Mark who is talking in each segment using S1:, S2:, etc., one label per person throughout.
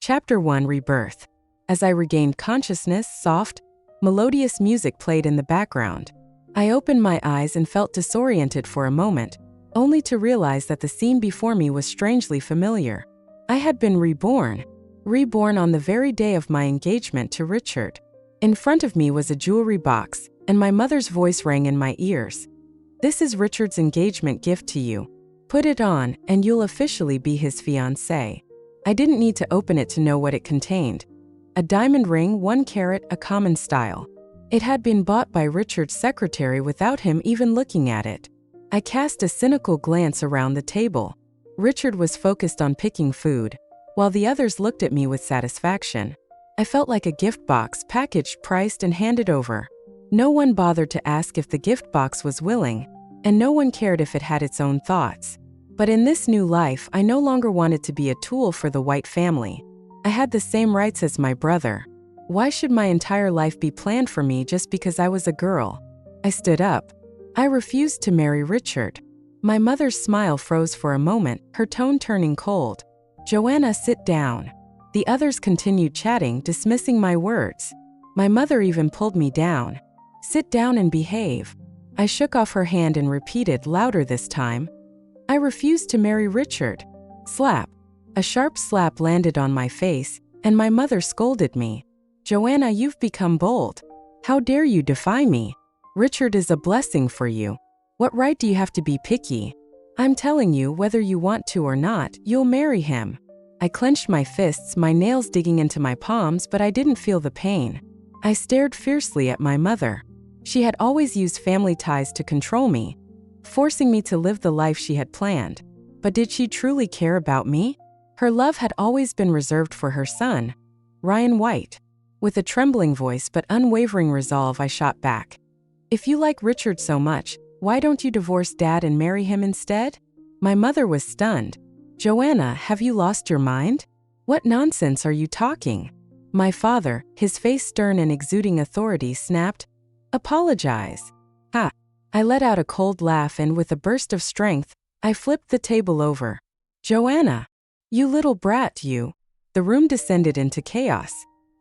S1: Chapter 1 Rebirth. As I regained consciousness, soft, melodious music played in the background. I opened my eyes and felt disoriented for a moment, only to realize that the scene before me was strangely familiar. I had been reborn on the very day of my engagement to Richard. In front of me was a jewelry box, and my mother's voice rang in my ears. "This is Richard's engagement gift to you. Put it on, and you'll officially be his fiancé." I didn't need to open it to know what it contained. A diamond ring, 1 carat, a common style. It had been bought by Richard's secretary without him even looking at it. I cast a cynical glance around the table. Richard was focused on picking food, while the others looked at me with satisfaction. I felt like a gift box, packaged, priced, and handed over. No one bothered to ask if the gift box was willing, and no one cared if it had its own thoughts. But in this new life, I no longer wanted to be a tool for the White family. I had the same rights as my brother. Why should my entire life be planned for me just because I was a girl? I stood up. I refused to marry Richard. My mother's smile froze for a moment, her tone turning cold. "Joanna, sit down." The others continued chatting, dismissing my words. My mother even pulled me down. "Sit down and behave." I shook off her hand and repeated, louder this time, "I refuse to marry Richard." Slap. A sharp slap landed on my face, and my mother scolded me. "Joanna, you've become bold. How dare you defy me? Richard is a blessing for you. What right do you have to be picky? I'm telling you, whether you want to or not, you'll marry him." I clenched my fists, my nails digging into my palms, but I didn't feel the pain. I stared fiercely at my mother. She had always used family ties to control me, forcing me to live the life she had planned. But did she truly care about me? Her love had always been reserved for her son, Ryan White. With a trembling voice but unwavering resolve, I shot back. "If you like Richard so much, why don't you divorce Dad and marry him instead?" My mother was stunned. "Joanna, have you lost your mind? What nonsense are you talking?" My father, his face stern and exuding authority, snapped, "Apologize." "Ha." I let out a cold laugh and with a burst of strength, I flipped the table over. "Joanna, you little brat, you." The room descended into chaos.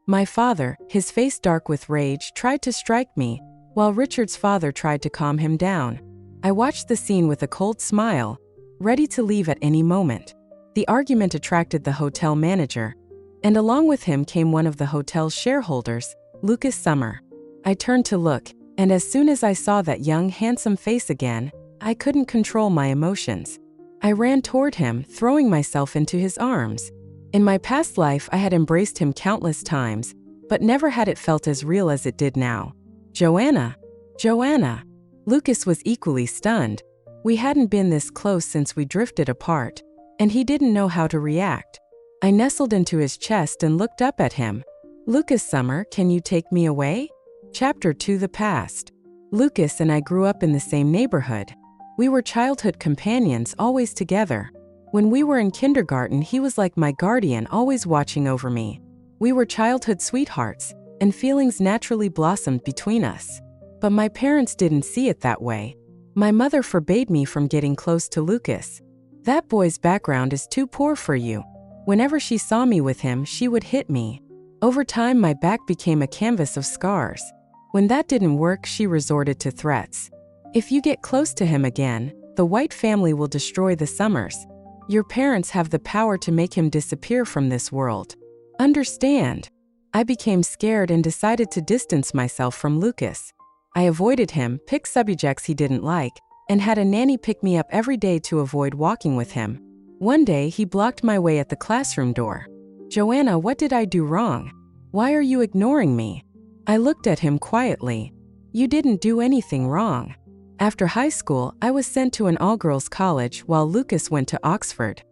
S1: My father, his face dark with rage, tried to strike me, while Richard's father tried to calm him down. I watched the scene with a cold smile, ready to leave at any moment. The argument attracted the hotel manager, and along with him came one of the hotel's shareholders, Lucas Summer. I turned to look, and as soon as I saw that young, handsome face again, I couldn't control my emotions. I ran toward him, throwing myself into his arms. In my past life, I had embraced him countless times, but never had it felt as real as it did now. "Joanna! Joanna!" Lucas was equally stunned. We hadn't been this close since we drifted apart, and he didn't know how to react. I nestled into his chest and looked up at him. "Lucas Summer, can you take me away?" Chapter 2 The Past. Lucas and I grew up in the same neighborhood. We were childhood companions, always together. When we were in kindergarten, he was like my guardian, always watching over me. We were childhood sweethearts, and feelings naturally blossomed between us. But my parents didn't see it that way. My mother forbade me from getting close to Lucas. "That boy's background is too poor for you." Whenever she saw me with him, she would hit me. Over time, my back became a canvas of scars. When that didn't work, she resorted to threats. "If you get close to him again, the White family will destroy the Summers. Your parents have the power to make him disappear from this world. Understand?" I became scared and decided to distance myself from Lucas. I avoided him, picked subjects he didn't like, and had a nanny pick me up every day to avoid walking with him. One day, he blocked my way at the classroom door. "Joanna, what did I do wrong? Why are you ignoring me?" I looked at him quietly. "You didn't do anything wrong." After high school, I was sent to an all-girls college while Lucas went to Oxford.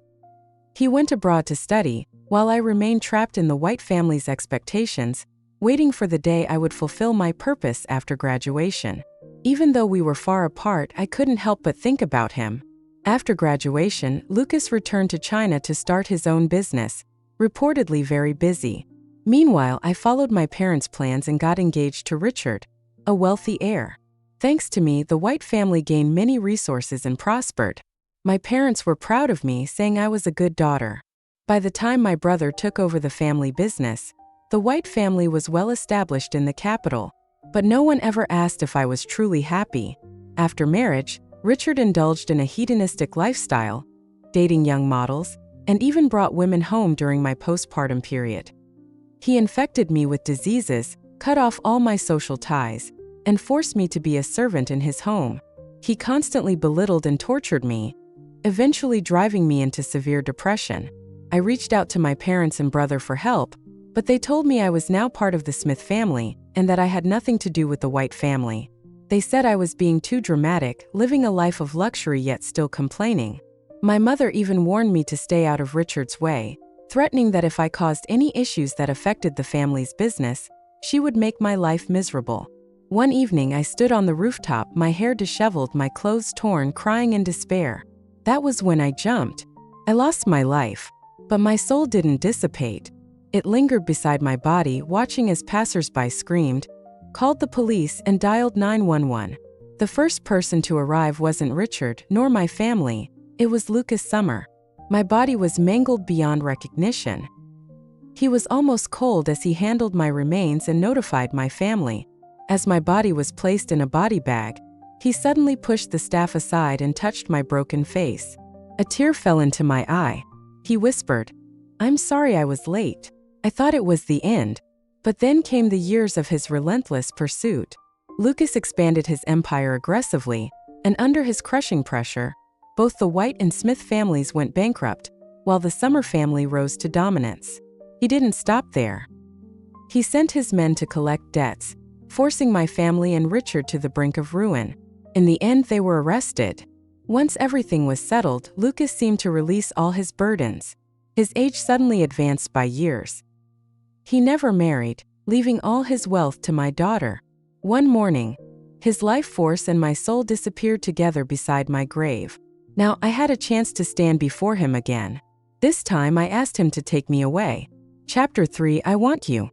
S1: He went abroad to study, while I remained trapped in the White family's expectations, waiting for the day I would fulfill my purpose after graduation. Even though we were far apart, I couldn't help but think about him. After graduation, Lucas returned to China to start his own business, reportedly very busy. Meanwhile, I followed my parents' plans and got engaged to Richard, a wealthy heir. Thanks to me, the White family gained many resources and prospered. My parents were proud of me, saying I was a good daughter. By the time my brother took over the family business, the White family was well established in the capital, but no one ever asked if I was truly happy. After marriage, Richard indulged in a hedonistic lifestyle, dating young models, and even brought women home during my postpartum period. He infected me with diseases, cut off all my social ties, and forced me to be a servant in his home. He constantly belittled and tortured me, eventually driving me into severe depression. I reached out to my parents and brother for help, but they told me I was now part of the Smith family and that I had nothing to do with the White family. They said I was being too dramatic, living a life of luxury yet still complaining. My mother even warned me to stay out of Richard's way, threatening that if I caused any issues that affected the family's business, she would make my life miserable. One evening I stood on the rooftop, my hair disheveled, my clothes torn, crying in despair. That was when I jumped. I lost my life, but my soul didn't dissipate. It lingered beside my body, watching as passersby screamed, called the police, and dialed 911. The first person to arrive wasn't Richard, nor my family. It was Lucas Summer. My body was mangled beyond recognition. He was almost cold as he handled my remains and notified my family. As my body was placed in a body bag, he suddenly pushed the staff aside and touched my broken face. A tear fell into my eye. He whispered, "I'm sorry I was late." I thought it was the end, but then came the years of his relentless pursuit. Lucas expanded his empire aggressively, and under his crushing pressure, both the White and Smith families went bankrupt, while the Summer family rose to dominance. He didn't stop there. He sent his men to collect debts, forcing my family and Richard to the brink of ruin. In the end, they were arrested. Once everything was settled, Lucas seemed to release all his burdens. His age suddenly advanced by years. He never married, leaving all his wealth to my daughter. One morning, his life force and my soul disappeared together beside my grave. Now I had a chance to stand before him again. This time I asked him to take me away. Chapter 3, I Want You.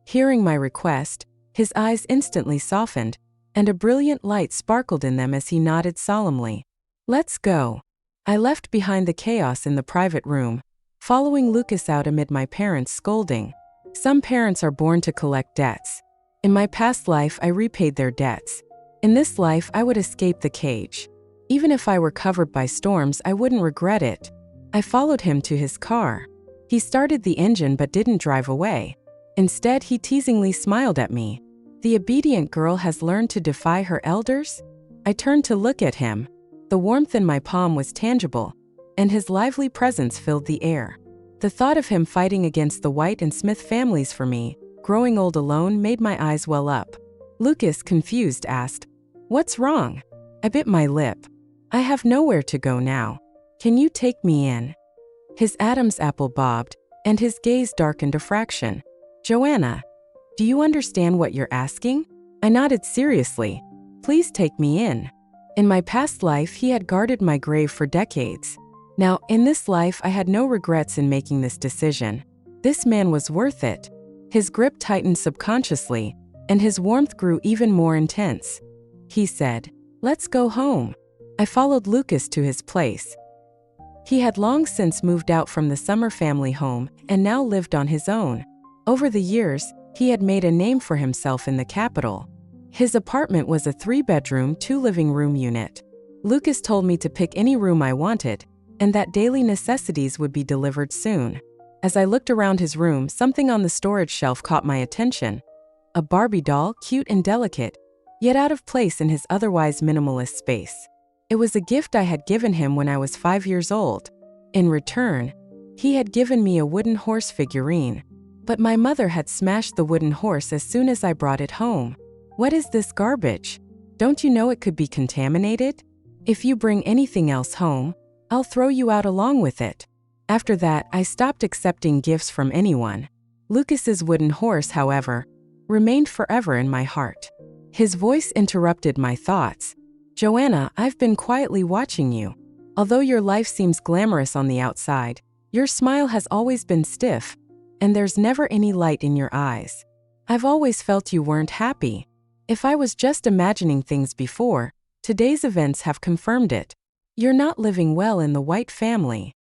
S1: Hearing my request, his eyes instantly softened, and a brilliant light sparkled in them as he nodded solemnly. Let's go. I left behind the chaos in the private room, following Lucas out amid my parents' scolding. Some parents are born to collect debts. In my past life, I repaid their debts. In this life, I would escape the cage. Even if I were covered by storms, I wouldn't regret it. I followed him to his car. He started the engine but didn't drive away. Instead, he teasingly smiled at me. The obedient girl has learned to defy her elders? I turned to look at him. The warmth in my palm was tangible, and his lively presence filled the air. The thought of him fighting against the White and Smith families for me, growing old alone, made my eyes well up. Lucas, confused, asked, "What's wrong?" I bit my lip. "I have nowhere to go now. Can you take me in?" His Adam's apple bobbed, and his gaze darkened a fraction. "Joanna, do you understand what you're asking?" I nodded seriously. "Please take me in." In my past life, he had guarded my grave for decades. Now, in this life, I had no regrets in making this decision. This man was worth it. His grip tightened subconsciously, and his warmth grew even more intense. He said, "Let's go home." I followed Lucas to his place. He had long since moved out from the Summer family home and now lived on his own. Over the years, he had made a name for himself in the capital. His apartment was a 3-bedroom, 2-living-room unit. Lucas told me to pick any room I wanted, and that daily necessities would be delivered soon. As I looked around his room, something on the storage shelf caught my attention. A Barbie doll, cute and delicate, yet out of place in his otherwise minimalist space. It was a gift I had given him when I was 5 years old. In return, he had given me a wooden horse figurine. But my mother had smashed the wooden horse as soon as I brought it home. "What is this garbage? Don't you know it could be contaminated? If you bring anything else home, I'll throw you out along with it." After that, I stopped accepting gifts from anyone. Lucas's wooden horse, however, remained forever in my heart. His voice interrupted my thoughts. "Joanna, I've been quietly watching you. Although your life seems glamorous on the outside, your smile has always been stiff, and there's never any light in your eyes. I've always felt you weren't happy. If I was just imagining things before, today's events have confirmed it. You're not living well in the White family."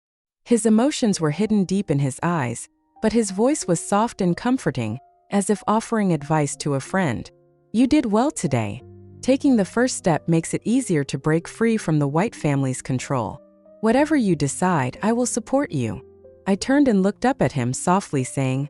S1: His emotions were hidden deep in his eyes, but his voice was soft and comforting, as if offering advice to a friend. You did well today. Taking the first step makes it easier to break free from the White family's control. Whatever you decide, I will support you. I turned and looked up at him softly, saying,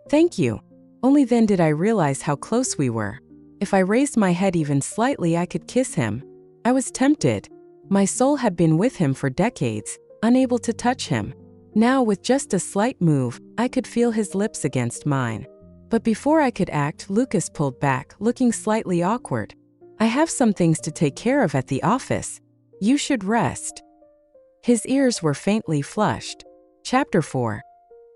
S1: "Thank you." Only then did I realize how close we were. If I raised my head even slightly, I could kiss him. I was tempted. My soul had been with him for decades, unable to touch him. Now, with just a slight move, I could feel his lips against mine. But before I could act, Lucas pulled back, looking slightly awkward. "I have some things to take care of at the office. You should rest." His ears were faintly flushed. Chapter 4.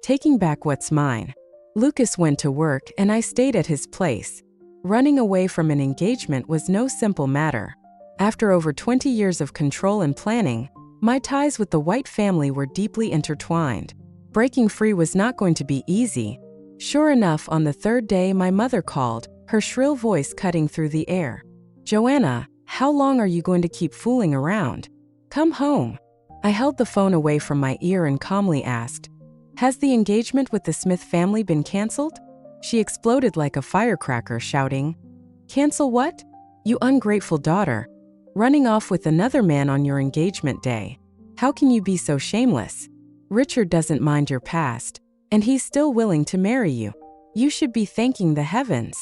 S1: Taking back what's mine. Lucas went to work and I stayed at his place. Running away from an engagement was no simple matter. After over 20 years of control and planning, my ties with the White family were deeply intertwined. Breaking free was not going to be easy. Sure enough, on the third day, my mother called, her shrill voice cutting through the air. "Joanna, how long are you going to keep fooling around? Come home." I held the phone away from my ear and calmly asked, "Has the engagement with the Smith family been canceled?" She exploded like a firecracker, shouting, "Cancel what? You ungrateful daughter. Running off with another man on your engagement day. How can you be so shameless? Richard doesn't mind your past, and he's still willing to marry you. You should be thanking the heavens.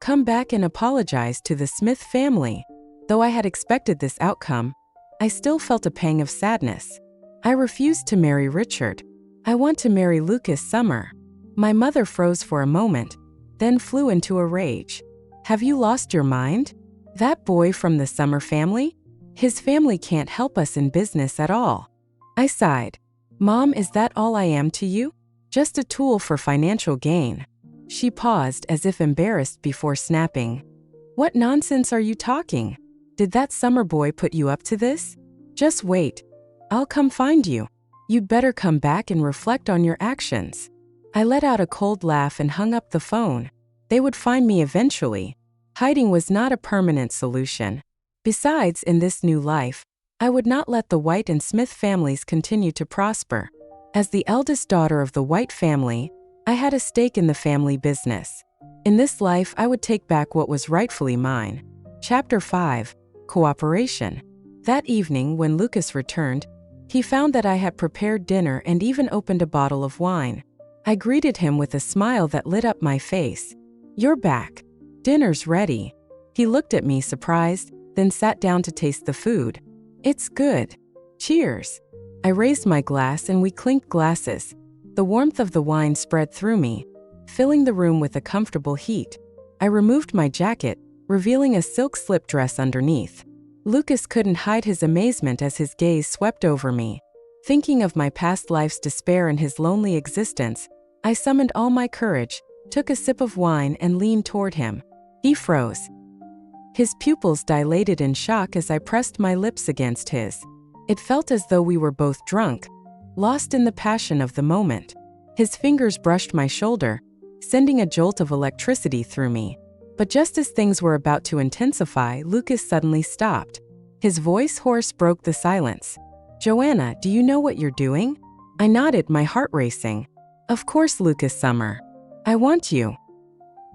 S1: Come back and apologize to the Smith family." Though I had expected this outcome, I still felt a pang of sadness. I refused to marry Richard. I want to marry Lucas Summer. My mother froze for a moment, then flew into a rage. "Have you lost your mind? That boy from the Summer family? His family can't help us in business at all." I sighed. "Mom, is that all I am to you? Just a tool for financial gain?" She paused as if embarrassed before snapping, "What nonsense are you talking? Did that Summer boy put you up to this? Just wait. I'll come find you. You'd better come back and reflect on your actions." I let out a cold laugh and hung up the phone. They would find me eventually. Hiding was not a permanent solution. Besides, in this new life, I would not let the White and Smith families continue to prosper. As the eldest daughter of the White family, I had a stake in the family business. In this life, I would take back what was rightfully mine. Chapter 5. Cooperation. That evening, when Lucas returned, he found that I had prepared dinner and even opened a bottle of wine. I greeted him with a smile that lit up my face. "You're back. Dinner's ready." He looked at me surprised, then sat down to taste the food. "It's good. Cheers." I raised my glass and we clinked glasses. The warmth of the wine spread through me, filling the room with a comfortable heat. I removed my jacket, revealing a silk slip dress underneath. Lucas couldn't hide his amazement as his gaze swept over me. Thinking of my past life's despair and his lonely existence, I summoned all my courage, took a sip of wine and leaned toward him. He froze. His pupils dilated in shock as I pressed my lips against his. It felt as though we were both drunk, lost in the passion of the moment. His fingers brushed my shoulder, sending a jolt of electricity through me. But just as things were about to intensify, Lucas suddenly stopped. His voice, hoarse, broke the silence. "Joanna, do you know what you're doing?" I nodded, my heart racing. "Of course, Lucas Summer. I want you."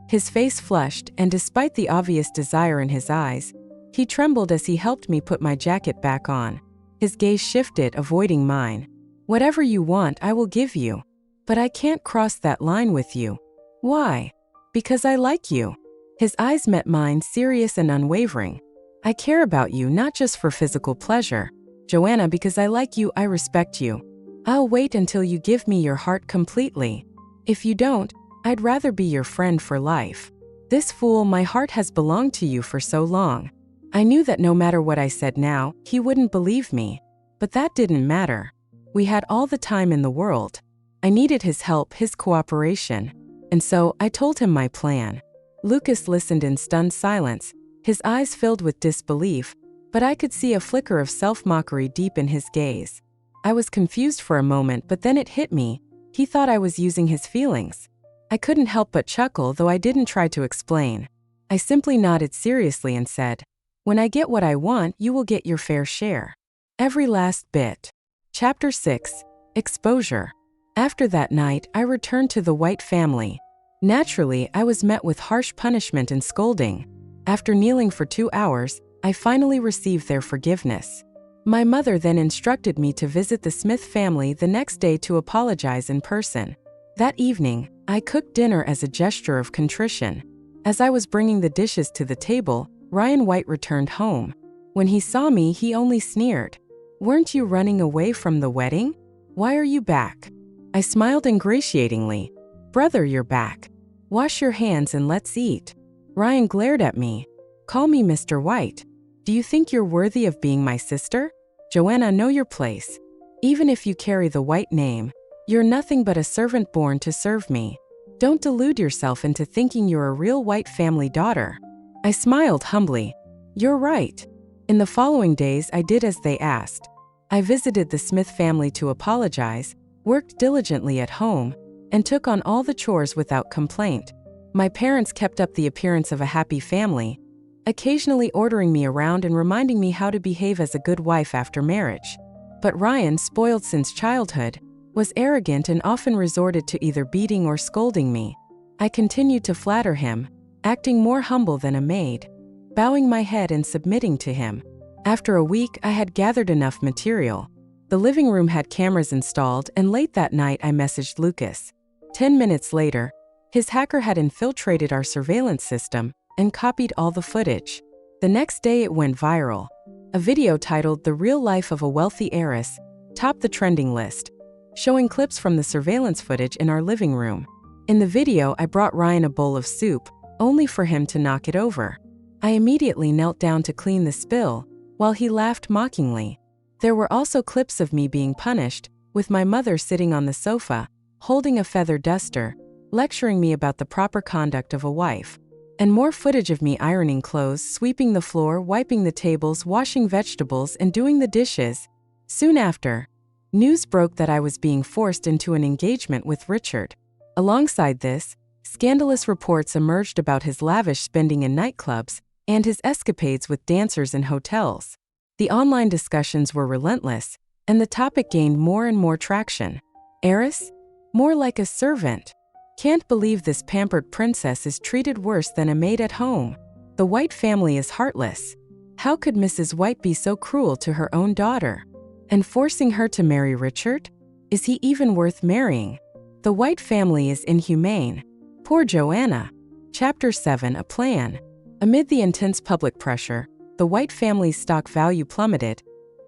S1: His face flushed, and despite the obvious desire in his eyes, he trembled as he helped me put my jacket back on. His gaze shifted, avoiding mine. "Whatever you want, I will give you. But I can't cross that line with you." "Why?" "Because I like you." His eyes met mine, serious and unwavering. "I care about you, not just for physical pleasure. Joanna, because I like you, I respect you. I'll wait until you give me your heart completely. If you don't, I'd rather be your friend for life. This fool, my heart has belonged to you for so long." I knew that no matter what I said now, he wouldn't believe me. But that didn't matter. We had all the time in the world. I needed his help, his cooperation. And so, I told him my plan. Lucas listened in stunned silence, his eyes filled with disbelief, but I could see a flicker of self-mockery deep in his gaze. I was confused for a moment, but then it hit me. He thought I was using his feelings. I couldn't help but chuckle, though I didn't try to explain. I simply nodded seriously and said, "When I get what I want, you will get your fair share. Every last bit." Chapter 6. Exposure. After that night, I returned to the White family. Naturally, I was met with harsh punishment and scolding. After kneeling for 2 hours, I finally received their forgiveness. My mother then instructed me to visit the Smith family the next day to apologize in person. That evening, I cooked dinner as a gesture of contrition. As I was bringing the dishes to the table, Ryan White returned home. When he saw me, he only sneered. "Weren't you running away from the wedding? Why are you back?" I smiled ingratiatingly. "Brother, you're back. Wash your hands and let's eat." Ryan glared at me. "Call me Mr. White. Do you think you're worthy of being my sister? Joanna, know your place. Even if you carry the White name, you're nothing but a servant born to serve me. Don't delude yourself into thinking you're a real White family daughter." I smiled humbly. "You're right." In the following days, I did as they asked. I visited the Smith family to apologize, worked diligently at home, and took on all the chores without complaint. My parents kept up the appearance of a happy family, occasionally ordering me around and reminding me how to behave as a good wife after marriage. But Ryan, spoiled since childhood, was arrogant and often resorted to either beating or scolding me. I continued to flatter him, acting more humble than a maid, bowing my head and submitting to him. After a week, I had gathered enough material. The living room had cameras installed, and late that night I messaged Lucas. 10 minutes later, his hacker had infiltrated our surveillance system and copied all the footage. The next day it went viral. A video titled "The Real Life of a Wealthy Heiress" topped the trending list, showing clips from the surveillance footage in our living room. In the video, I brought Ryan a bowl of soup, only for him to knock it over. I immediately knelt down to clean the spill, while he laughed mockingly. There were also clips of me being punished, with my mother sitting on the sofa, holding a feather duster, lecturing me about the proper conduct of a wife. And more footage of me ironing clothes, sweeping the floor, wiping the tables, washing vegetables, and doing the dishes. Soon after, news broke that I was being forced into an engagement with Richard. Alongside this, scandalous reports emerged about his lavish spending in nightclubs and his escapades with dancers in hotels. The online discussions were relentless, and the topic gained more and more traction. Heiress? More like a servant. Can't believe this pampered princess is treated worse than a maid at home. The White family is heartless. How could Mrs. White be so cruel to her own daughter? And forcing her to marry Richard? Is he even worth marrying? The White family is inhumane. Poor Joanna. Chapter 7: A Plan. Amid the intense public pressure, the White family's stock value plummeted,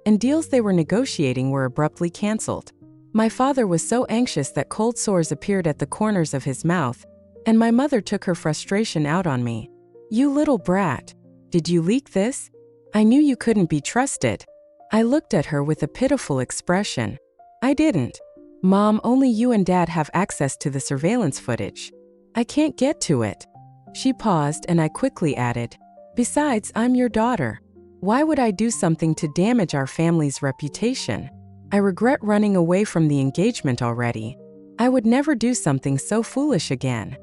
S1: and deals they were negotiating were abruptly canceled. My father was so anxious that cold sores appeared at the corners of his mouth, and my mother took her frustration out on me. "You little brat. Did you leak this? I knew you couldn't be trusted." I looked at her with a pitiful expression. "I didn't. Mom, only you and Dad have access to the surveillance footage. I can't get to it." She paused, and I quickly added, "Besides, I'm your daughter. Why would I do something to damage our family's reputation? I regret running away from the engagement already. I would never do something so foolish again."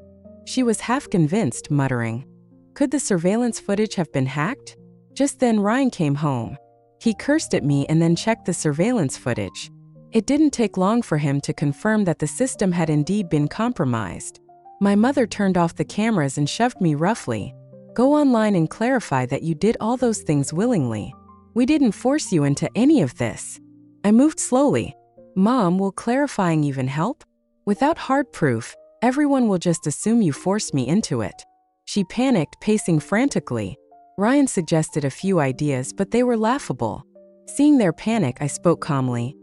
S1: She was half convinced, muttering, "Could the surveillance footage have been hacked?" Just then Ryan came home. He cursed at me and then checked the surveillance footage. It didn't take long for him to confirm that the system had indeed been compromised. My mother turned off the cameras and shoved me roughly. "Go online and clarify that you did all those things willingly. We didn't force you into any of this." I moved slowly. "Mom, will clarifying even help? Without hard proof, everyone will just assume you forced me into it." She panicked, pacing frantically. Ryan suggested a few ideas, but they were laughable. Seeing their panic, I spoke calmly.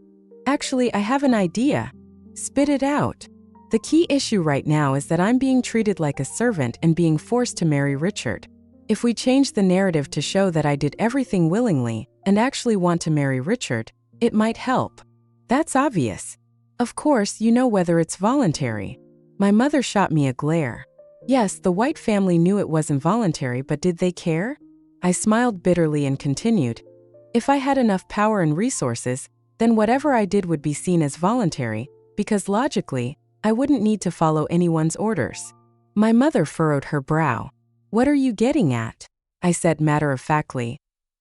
S1: "Actually, I have an idea. Spit it out. The key issue right now is that I'm being treated like a servant and being forced to marry Richard. If we change the narrative to show that I did everything willingly and actually want to marry Richard, it might help." "That's obvious. Of course, you know whether it's voluntary." My mother shot me a glare. Yes, the White family knew it wasn't voluntary, but did they care? I smiled bitterly and continued, "If I had enough power and resources, then whatever I did would be seen as voluntary, because logically, I wouldn't need to follow anyone's orders." My mother furrowed her brow. "What are you getting at?" I said matter-of-factly.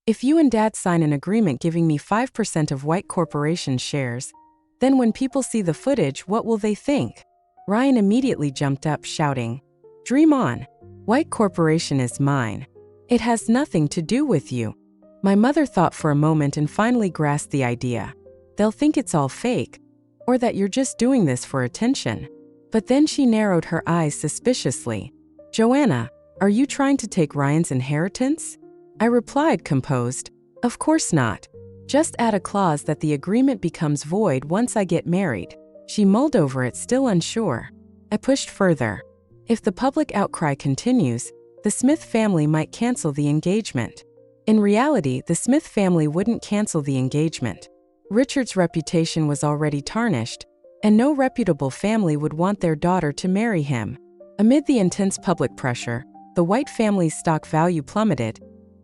S1: "If you and Dad sign an agreement giving me 5% of White Corporation shares, Then when people see the footage, what will they think? Ryan immediately jumped up, shouting, "Dream on. White corporation is mine. It has nothing to do with you." My mother thought for a moment and finally grasped the idea. They'll think it's all fake, or that you're just doing this for attention. But then she narrowed her eyes suspiciously. "Joanna, are you trying to take Ryan's inheritance?" I replied, composed, "Of course not. Just add a clause that the agreement becomes void once I get married." She mulled over it, still unsure. I pushed further. "If the public outcry continues, the Smith family might cancel the engagement." In reality, the Smith family wouldn't cancel the engagement. Richard's reputation was already tarnished, and no reputable family would want their daughter to marry him. Amid the intense public pressure, the White family's stock value plummeted,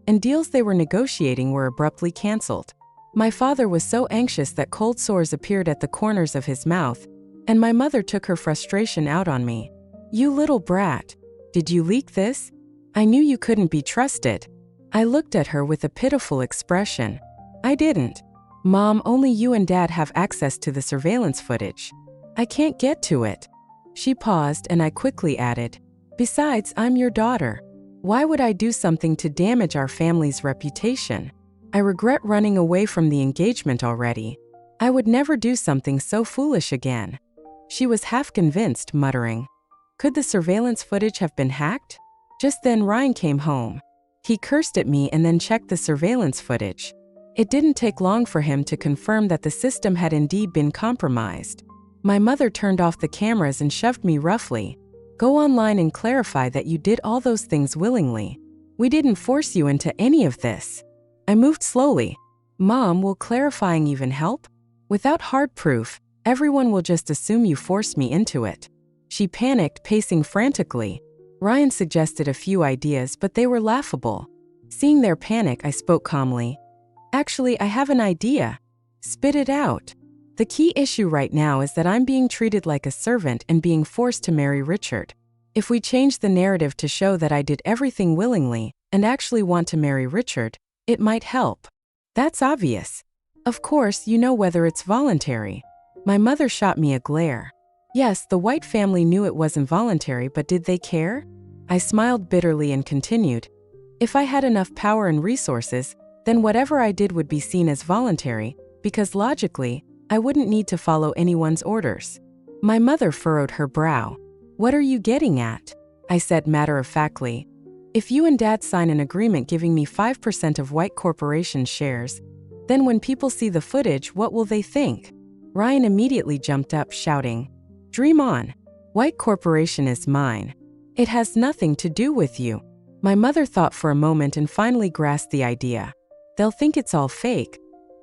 S1: and deals they were negotiating were abruptly canceled. My father was so anxious that cold sores appeared at the corners of his mouth, and my mother took her frustration out on me. "You little brat. Did you leak this? I knew you couldn't be trusted." I looked at her with a pitiful expression. "I didn't. Mom, only you and Dad have access to the surveillance footage. I can't get to it." She paused and I quickly added, "Besides, I'm your daughter. Why would I do something to damage our family's reputation? I regret running away from the engagement already. I would never do something so foolish again." She was half convinced, muttering, "Could the surveillance footage have been hacked?" Just then Ryan came home. He cursed at me and then checked the surveillance footage. It didn't take long for him to confirm that the system had indeed been compromised. My mother turned off the cameras and shoved me roughly. "Go online and clarify that you did all those things willingly. We didn't force you into any of this." I moved slowly. "Mom, will clarifying even help? Without hard proof, everyone will just assume you forced me into it." She panicked, pacing frantically. Ryan suggested a few ideas, but they were laughable. Seeing their panic, I spoke calmly. "Actually, I have an idea." "Spit it out." "The key issue right now is that I'm being treated like a servant and being forced to marry Richard. If we change the narrative to show that I did everything willingly and actually want to marry Richard, it might help." "That's obvious. Of course, you know whether it's voluntary." My mother shot me a glare. Yes, the White family knew it wasn't voluntary, but did they care? I smiled bitterly and continued, "If I had enough power and resources, then whatever I did would be seen as voluntary, because logically, I wouldn't need to follow anyone's orders." My mother furrowed her brow. "What are you getting at?" I said matter-of-factly. "If you and Dad sign an agreement giving me 5% of White Corporation shares, then when people see the footage, what will they think?" Ryan immediately jumped up, shouting, "Dream on. White Corporation is mine. It has nothing to do with you." My mother thought for a moment and finally grasped the idea. They'll think it's all fake,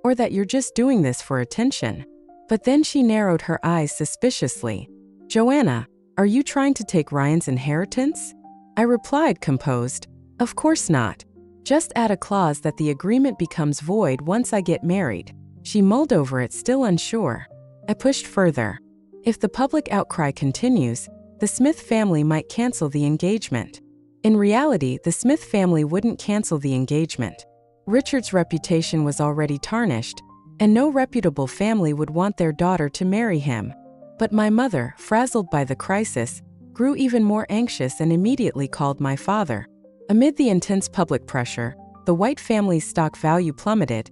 S1: or that you're just doing this for attention. But then she narrowed her eyes suspiciously. "Joanna, are you trying to take Ryan's inheritance?" I replied, composed, "Of course not. Just add a clause that the agreement becomes void once I get married." She mulled over it, still unsure. I pushed further. "If the public outcry continues, the Smith family might cancel the engagement." In reality, the Smith family wouldn't cancel the engagement. Richard's reputation was already tarnished, and no reputable family would want their daughter to marry him. But my mother, frazzled by the crisis, grew even more anxious and immediately called my father. Amid the intense public pressure, the White family's stock value plummeted,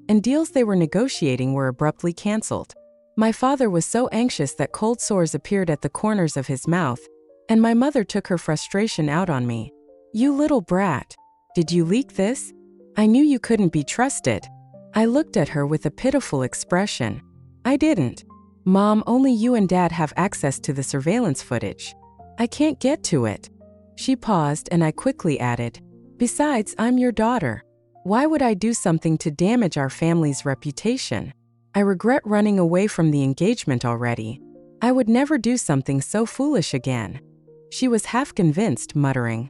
S1: and deals they were negotiating were abruptly canceled. My father was so anxious that cold sores appeared at the corners of his mouth, and my mother took her frustration out on me. "You little brat. Did you leak this? I knew you couldn't be trusted." I looked at her with a pitiful expression. "I didn't. Mom, only you and Dad have access to the surveillance footage. I can't get to it." She paused and I quickly added, "Besides, I'm your daughter. Why would I do something to damage our family's reputation? I regret running away from the engagement already. I would never do something so foolish again." She was half convinced, muttering,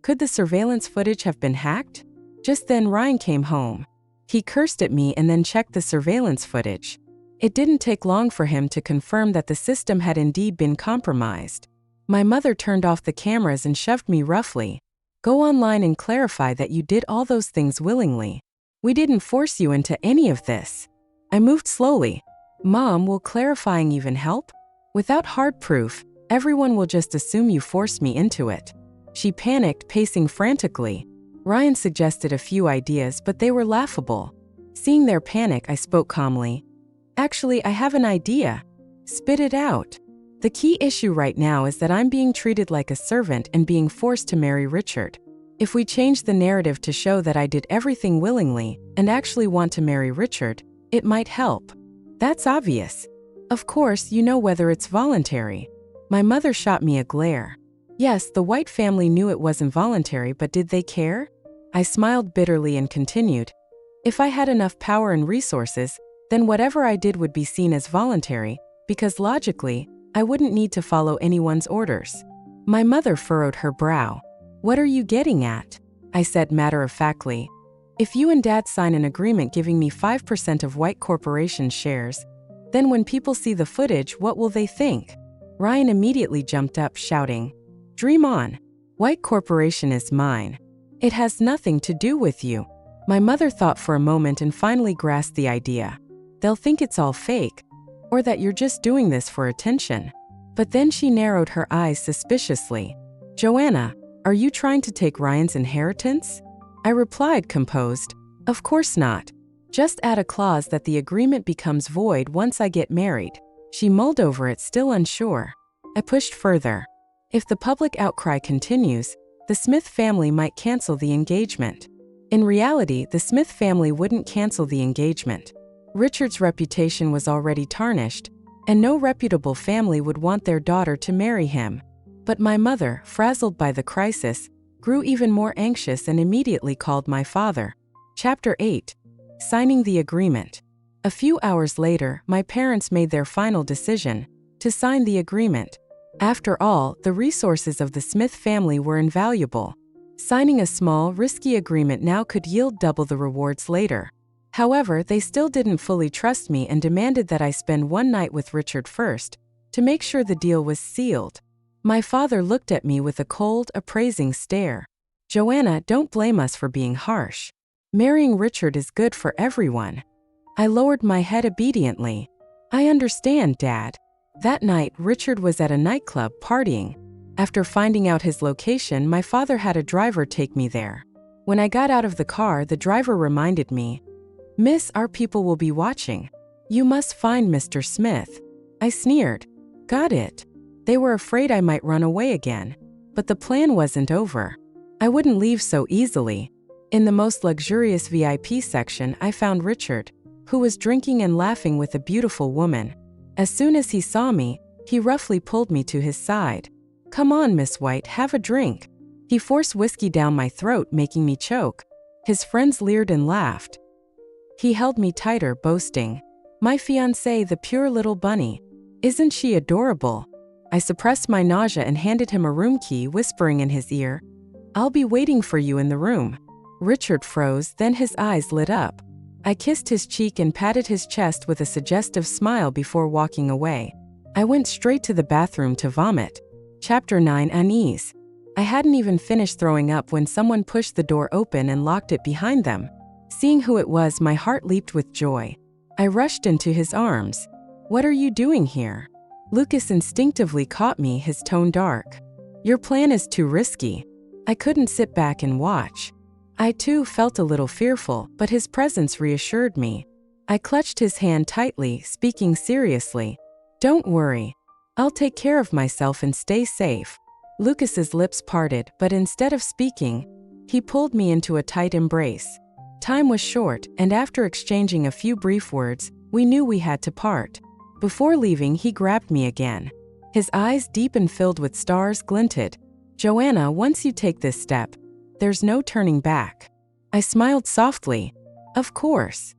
S1: "Could the surveillance footage have been hacked?" Just then Ryan came home. He cursed at me and then checked the surveillance footage. It didn't take long for him to confirm that the system had indeed been compromised. My mother turned off the cameras and shoved me roughly. "Go online and clarify that you did all those things willingly. We didn't force you into any of this." I moved slowly. Mom, will clarifying even help? Without hard proof, everyone will just assume you forced me into it. She panicked, pacing frantically. Ryan suggested a few ideas, but they were laughable. Seeing their panic, I spoke calmly. Actually, I have an idea. Spit it out. The key issue right now is that I'm being treated like a servant and being forced to marry Richard. If we change the narrative to show that I did everything willingly and actually want to marry Richard, it might help. That's obvious. Of course, you know whether it's voluntary. My mother shot me a glare. Yes, the White family knew it wasn't voluntary, but did they care? I smiled bitterly and continued. If I had enough power and resources, then whatever I did would be seen as voluntary, because logically, I wouldn't need to follow anyone's orders. My mother furrowed her brow. What are you getting at? I said matter-of-factly. If you and Dad sign an agreement giving me 5% of White Corporation's shares, then when people see the footage, what will they think? Ryan immediately jumped up, shouting, Dream on. White Corporation is mine. It has nothing to do with you. My mother thought for a moment and finally grasped the idea. They'll think it's all fake, or that you're just doing this for attention. But then she narrowed her eyes suspiciously. Joanna, are you trying to take Ryan's inheritance? I replied, composed. Of course not. Just add a clause that the agreement becomes void once I get married. She mulled over it, still unsure. I pushed further. If the public outcry continues, the Smith family might cancel the engagement. In reality, the Smith family wouldn't cancel the engagement. Richard's reputation was already tarnished, and no reputable family would want their daughter to marry him. But my mother, frazzled by the crisis, grew even more anxious and immediately called my father. Chapter 8. Signing the agreement. A few hours later, my parents made their final decision to sign the agreement. After all, the resources of the Smith family were invaluable. Signing a small, risky agreement now could yield double the rewards later. However, they still didn't fully trust me and demanded that I spend one night with Richard first, to make sure the deal was sealed. My father looked at me with a cold, appraising stare. Joanna, don't blame us for being harsh. Marrying Richard is good for everyone. I lowered my head obediently. I understand, Dad. That night, Richard was at a nightclub partying. After finding out his location, my father had a driver take me there. When I got out of the car, the driver reminded me, Miss, our people will be watching. You must find Mr. Smith. I sneered. Got it. They were afraid I might run away again. But the plan wasn't over. I wouldn't leave so easily. In the most luxurious VIP section, I found Richard, who was drinking and laughing with a beautiful woman. As soon as he saw me, he roughly pulled me to his side. Come on, Miss White, have a drink. He forced whiskey down my throat, making me choke. His friends leered and laughed. He held me tighter, boasting, My fiancée, the pure little bunny. Isn't she adorable? I suppressed my nausea and handed him a room key, whispering in his ear, I'll be waiting for you in the room. Richard froze, then his eyes lit up. I kissed his cheek and patted his chest with a suggestive smile before walking away. I went straight to the bathroom to vomit. Chapter 9. Unease. I hadn't even finished throwing up when someone pushed the door open and locked it behind them. Seeing who it was, my heart leaped with joy. I rushed into his arms. What are you doing here? Lucas instinctively caught me, his tone dark. Your plan is too risky. I couldn't sit back and watch. I too felt a little fearful, but his presence reassured me. I clutched his hand tightly, speaking seriously. Don't worry. I'll take care of myself and stay safe. Lucas's lips parted, but instead of speaking, he pulled me into a tight embrace. Time was short, and after exchanging a few brief words, we knew we had to part. Before leaving, he grabbed me again. His eyes, deep and filled with stars, glinted. Joanna, once you take this step, there's no turning back. I smiled softly. Of course.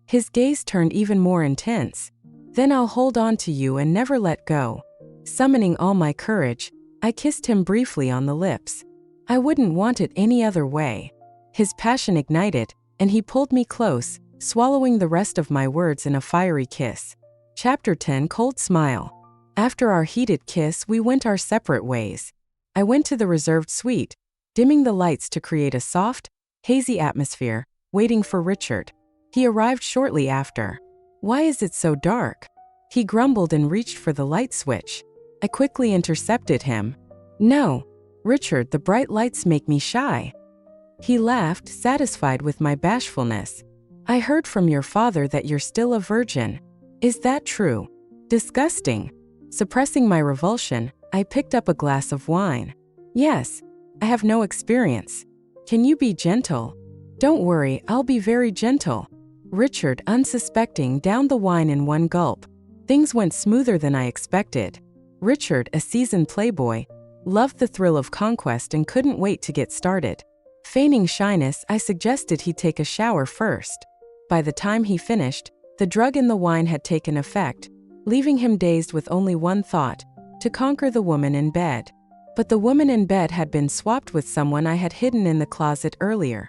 S1: His gaze turned even more intense. Then I'll hold on to you and never let go. Summoning all my courage, I kissed him briefly on the lips. I wouldn't want it any other way. His passion ignited, and he pulled me close, swallowing the rest of my words in a fiery kiss. Chapter 10. Cold Smile. After our heated kiss, we went our separate ways. I went to the reserved suite, dimming the lights to create a soft, hazy atmosphere, waiting for Richard. He arrived shortly after. Why is it so dark? He grumbled and reached for the light switch. I quickly intercepted him. No, Richard, the bright lights make me shy. He laughed, satisfied with my bashfulness. I heard from your father that you're still a virgin. Is that true? Disgusting. Suppressing my revulsion, I picked up a glass of wine. Yes, I have no experience. Can you be gentle? Don't worry, I'll be very gentle. Richard, unsuspecting, downed the wine in one gulp. Things went smoother than I expected. Richard, a seasoned playboy, loved the thrill of conquest and couldn't wait to get started. Feigning shyness, I suggested he take a shower first. By the time he finished, the drug in the wine had taken effect, leaving him dazed with only one thought: to conquer the woman in bed. But the woman in bed had been swapped with someone I had hidden in the closet earlier.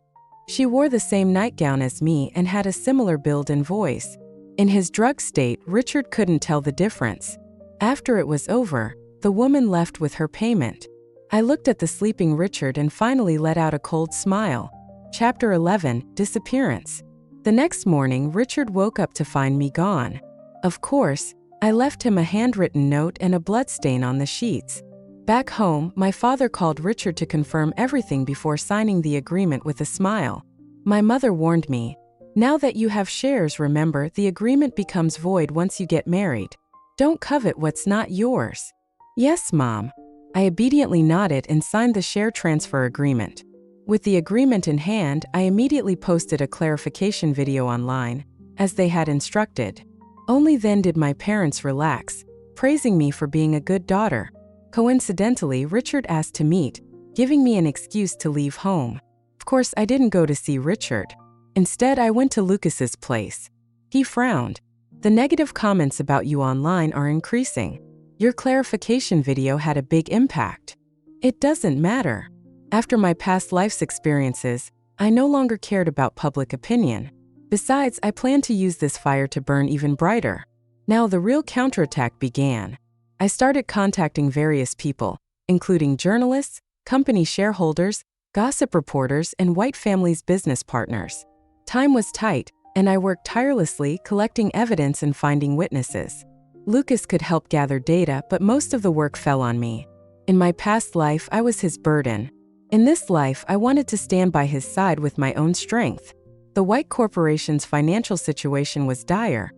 S1: She wore the same nightgown as me and had a similar build and voice. In his drug state, Richard couldn't tell the difference. After it was over, the woman left with her payment. I looked at the sleeping Richard and finally let out a cold smile. Chapter 11, Disappearance. The next morning, Richard woke up to find me gone. Of course, I left him a handwritten note and a bloodstain on the sheets. Back home, my father called Richard to confirm everything before signing the agreement with a smile. My mother warned me, "Now that you have shares, remember, the agreement becomes void once you get married. Don't covet what's not yours." Yes, Mom. I obediently nodded and signed the share transfer agreement. With the agreement in hand, I immediately posted a clarification video online, as they had instructed. Only then did my parents relax, praising me for being a good daughter. Coincidentally, Richard asked to meet, giving me an excuse to leave home. Of course, I didn't go to see Richard. Instead, I went to Lucas's place. He frowned. "The negative comments about you online are increasing. Your clarification video had a big impact." It doesn't matter. After my past life's experiences, I no longer cared about public opinion. Besides, I planned to use this fire to burn even brighter. Now the real counterattack began. I started contacting various people, including journalists, company shareholders, gossip reporters, and White family's business partners. Time was tight, and I worked tirelessly collecting evidence and finding witnesses. Lucas could help gather data, but most of the work fell on me. In my past life, I was his burden. In this life, I wanted to stand by his side with my own strength. The White Corporation's financial situation was dire,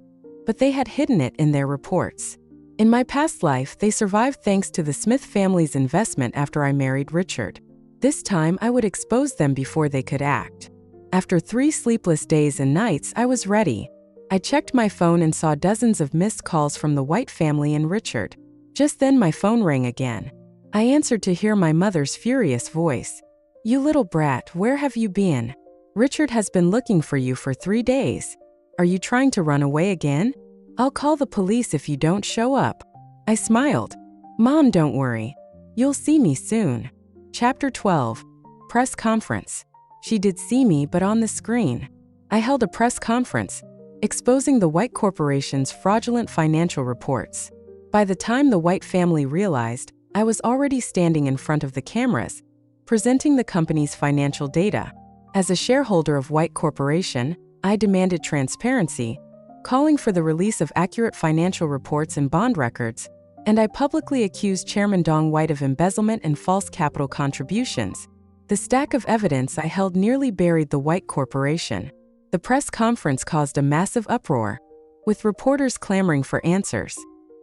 S1: but they had hidden it in their reports. In my past life, they survived thanks to the Smith family's investment after I married Richard. This time, I would expose them before they could act. After 3 sleepless days and nights, I was ready. I checked my phone and saw dozens of missed calls from the White family and Richard. Just then my phone rang again. I answered to hear my mother's furious voice. "You little brat, where have you been? Richard has been looking for you for 3 days. Are you trying to run away again? I'll call the police if you don't show up." I smiled. "Mom, don't worry. You'll see me soon." Chapter 12, Press Conference. She did see me, but on the screen. I held a press conference, exposing the White Corporation's fraudulent financial reports. By the time the White family realized, I was already standing in front of the cameras, presenting the company's financial data. As a shareholder of White Corporation, I demanded transparency, calling for the release of accurate financial reports and bond records, and I publicly accused Chairman Dong White of embezzlement and false capital contributions. The stack of evidence I held nearly buried the White Corporation. The press conference caused a massive uproar, with reporters clamoring for answers.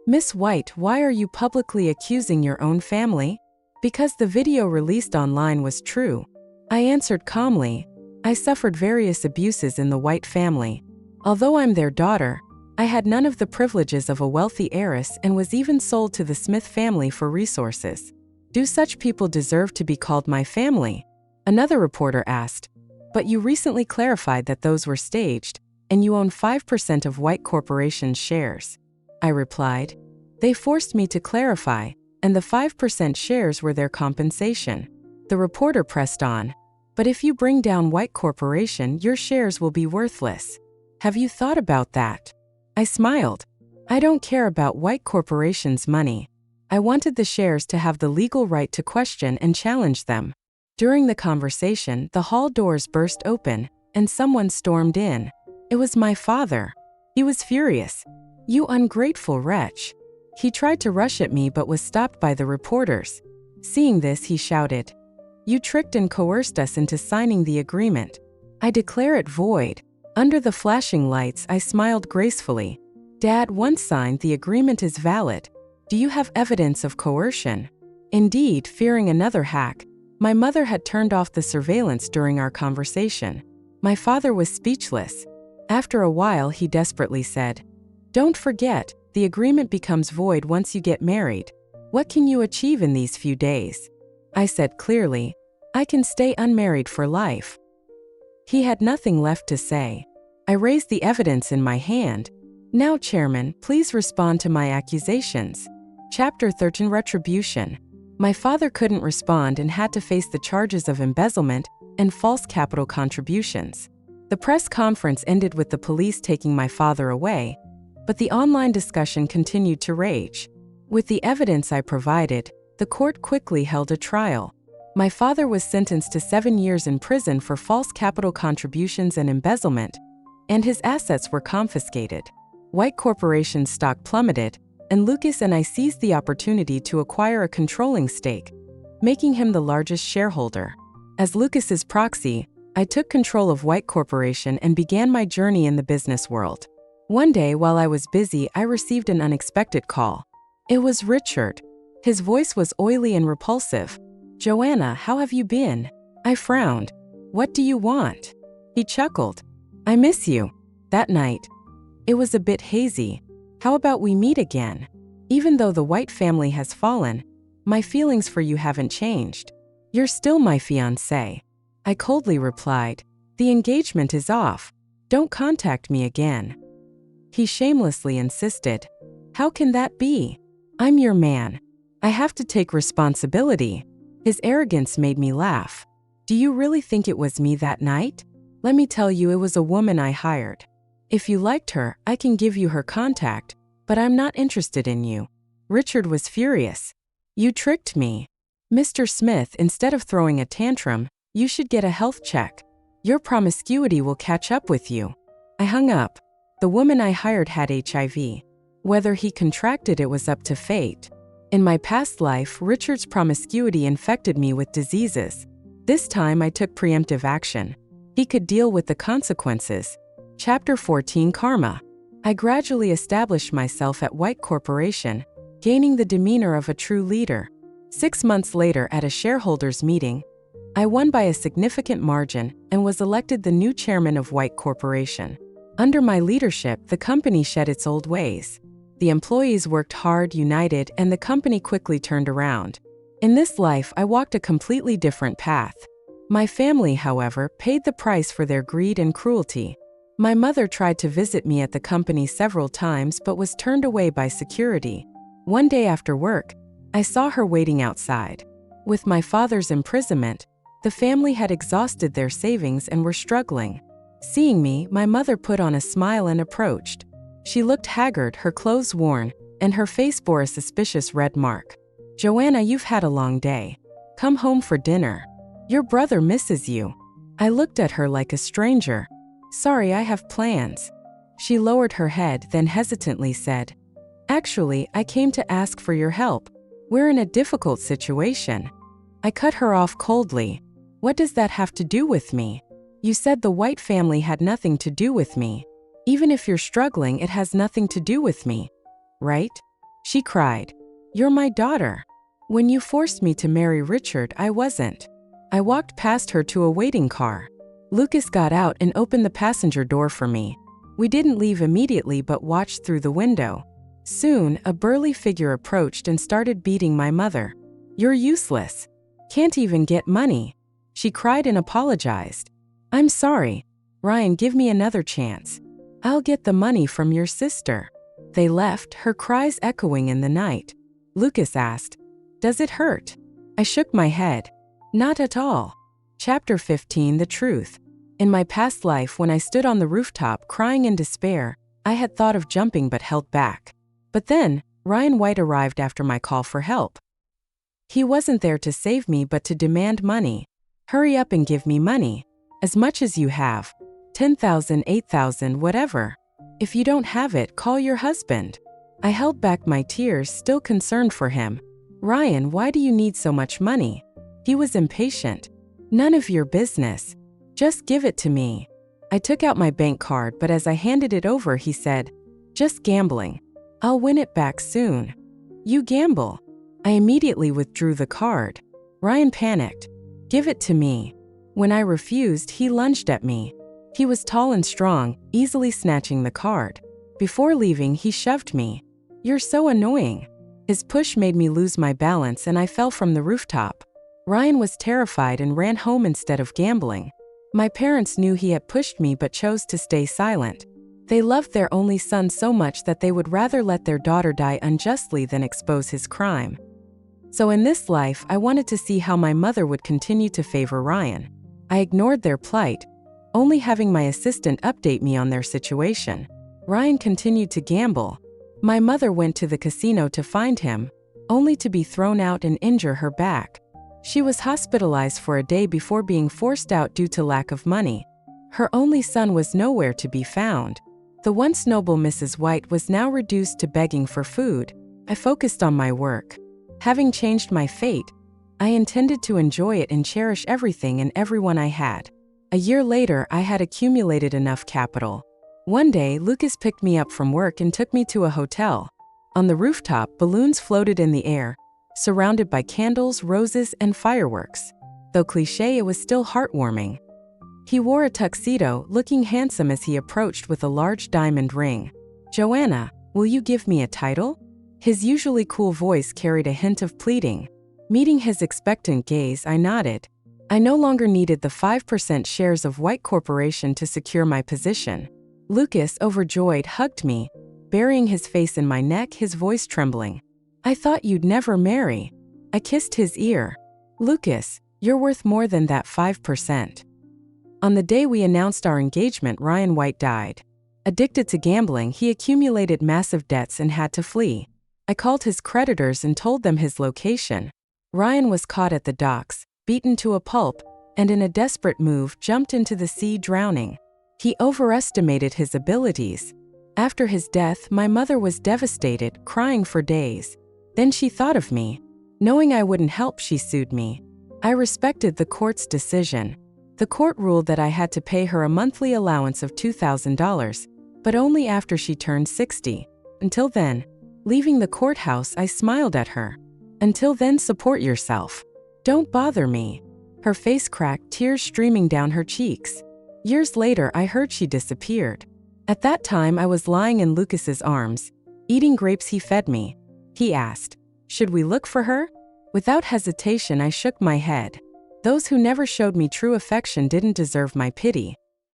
S1: "Miss White, why are you publicly accusing your own family?" "Because the video released online was true," I answered calmly. "I suffered various abuses in the White family. Although I'm their daughter, I had none of the privileges of a wealthy heiress and was even sold to the Smith family for resources. Do such people deserve to be called my family?" Another reporter asked. "But you recently clarified that those were staged, and you own 5% of White Corporation's shares." I replied. "They forced me to clarify, and the 5% shares were their compensation." The reporter pressed on. "But if you bring down White Corporation, your shares will be worthless. Have you thought about that?" I smiled. "I don't care about White Corporation's money. I wanted the shares to have the legal right to question and challenge them." During the conversation, the hall doors burst open, and someone stormed in. It was my father. He was furious. "You ungrateful wretch." He tried to rush at me but was stopped by the reporters. Seeing this, he shouted, "You tricked and coerced us into signing the agreement. I declare it void." Under the flashing lights, I smiled gracefully. "Dad, once signed, the agreement is valid. Do you have evidence of coercion?" Indeed, fearing another hack, my mother had turned off the surveillance during our conversation. My father was speechless. After a while, he desperately said, "Don't forget, the agreement becomes void once you get married. What can you achieve in these few days?" I said clearly, "I can stay unmarried for life." He had nothing left to say. I raised the evidence in my hand. "Now, Chairman, please respond to my accusations." Chapter 13, Retribution. My father couldn't respond and had to face the charges of embezzlement and false capital contributions. The press conference ended with the police taking my father away, but the online discussion continued to rage. With the evidence I provided, the court quickly held a trial. My father was sentenced to 7 years in prison for false capital contributions and embezzlement, and his assets were confiscated. White Corporation's stock plummeted, and Lucas and I seized the opportunity to acquire a controlling stake, making him the largest shareholder. As Lucas's proxy, I took control of White Corporation and began my journey in the business world. One day, while I was busy, I received an unexpected call. It was Richard. His voice was oily and repulsive. "Joanna, how have you been?" I frowned. "What do you want?" He chuckled. "I miss you." That night, it was a bit hazy. "How about we meet again? Even though the White family has fallen, my feelings for you haven't changed. You're still my fiancé." I coldly replied, "The engagement is off. Don't contact me again." He shamelessly insisted, "How can that be? I'm your man. I have to take responsibility." His arrogance made me laugh. "Do you really think it was me that night? Let me tell you, it was a woman I hired. If you liked her, I can give you her contact, but I'm not interested in you." Richard was furious. "You tricked me. Mr. Smith, instead of throwing a tantrum, you should get a health check. Your promiscuity will catch up with you." I hung up. The woman I hired had HIV. Whether he contracted it was up to fate. In my past life, Richard's promiscuity infected me with diseases. This time I took preemptive action. He could deal with the consequences. Chapter 14, Karma. I gradually established myself at White Corporation, gaining the demeanor of a true leader. 6 months later, at a shareholders' meeting, I won by a significant margin and was elected the new chairman of White Corporation. Under my leadership, the company shed its old ways. The employees worked hard, united, and the company quickly turned around. In this life, I walked a completely different path. My family, however, paid the price for their greed and cruelty. My mother tried to visit me at the company several times but was turned away by security. One day after work, I saw her waiting outside. With my father's imprisonment, the family had exhausted their savings and were struggling. Seeing me, my mother put on a smile and approached. She looked haggard, her clothes worn, and her face bore a suspicious red mark. "Joanna, you've had a long day. Come home for dinner. Your brother misses you." I looked at her like a stranger. "Sorry, I have plans." She lowered her head, then hesitantly said, "Actually, I came to ask for your help. We're in a difficult situation." I cut her off coldly. "What does that have to do with me? You said the White family had nothing to do with me. Even if you're struggling, it has nothing to do with me, right?" She cried, "You're my daughter. When you forced me to marry Richard, I wasn't." I walked past her to a waiting car. Lucas got out and opened the passenger door for me. We didn't leave immediately but watched through the window. Soon, a burly figure approached and started beating my mother. "You're useless. Can't even get money." She cried and apologized. "I'm sorry. Ryan, give me another chance. I'll get the money from your sister." They left, her cries echoing in the night. Lucas asked, "Does it hurt?" I shook my head. "Not at all." Chapter 15, The Truth. In my past life, when I stood on the rooftop crying in despair, I had thought of jumping but held back. But then, Ryan White arrived after my call for help. He wasn't there to save me but to demand money. "Hurry up and give me money. As much as you have. 10,000, 8,000, whatever." If you don't have it, call your husband. I held back my tears, still concerned for him. Ryan, why do you need so much money? He was impatient. None of your business. Just give it to me. I took out my bank card, but as I handed it over, he said, just gambling. I'll win it back soon. You gamble. I immediately withdrew the card. Ryan panicked. Give it to me. When I refused, he lunged at me. He was tall and strong, easily snatching the card. Before leaving, he shoved me. You're so annoying. His push made me lose my balance and I fell from the rooftop. Ryan was terrified and ran home instead of gambling. My parents knew he had pushed me but chose to stay silent. They loved their only son so much that they would rather let their daughter die unjustly than expose his crime. So in this life, I wanted to see how my mother would continue to favor Ryan. I ignored their plight, only having my assistant update me on their situation. Ryan continued to gamble. My mother went to the casino to find him, only to be thrown out and injure her back. She was hospitalized for a day before being forced out due to lack of money. Her only son was nowhere to be found. The once noble Mrs. White was now reduced to begging for food. I focused on my work. Having changed my fate, I intended to enjoy it and cherish everything and everyone I had. A year later, I had accumulated enough capital. One day, Lucas picked me up from work and took me to a hotel. On the rooftop, balloons floated in the air, surrounded by candles, roses, and fireworks. Though cliché, it was still heartwarming. He wore a tuxedo, looking handsome as he approached with a large diamond ring. Joanna, will you give me a title? His usually cool voice carried a hint of pleading. Meeting his expectant gaze, I nodded. I no longer needed the 5% shares of White Corporation to secure my position. Lucas, overjoyed, hugged me, burying his face in my neck, his voice trembling. I thought you'd never marry. I kissed his ear. Lucas, you're worth more than that 5%. On the day we announced our engagement, Ryan White died. Addicted to gambling, he accumulated massive debts and had to flee. I called his creditors and told them his location. Ryan was caught at the docks, beaten to a pulp, and in a desperate move jumped into the sea, drowning. He overestimated his abilities. After his death, my mother was devastated, crying for days. Then she thought of me. Knowing I wouldn't help, she sued me. I respected the court's decision. The court ruled that I had to pay her a monthly allowance of $2,000, but only after she turned 60. Until then, leaving the courthouse, I smiled at her. Until then, support yourself. Don't bother me. Her face cracked, tears streaming down her cheeks. Years later, I heard she disappeared. At that time, I was lying in Lucas's arms, eating grapes he fed me. He asked, should we look for her? Without hesitation, I shook my head. Those who never showed me true affection didn't deserve my pity.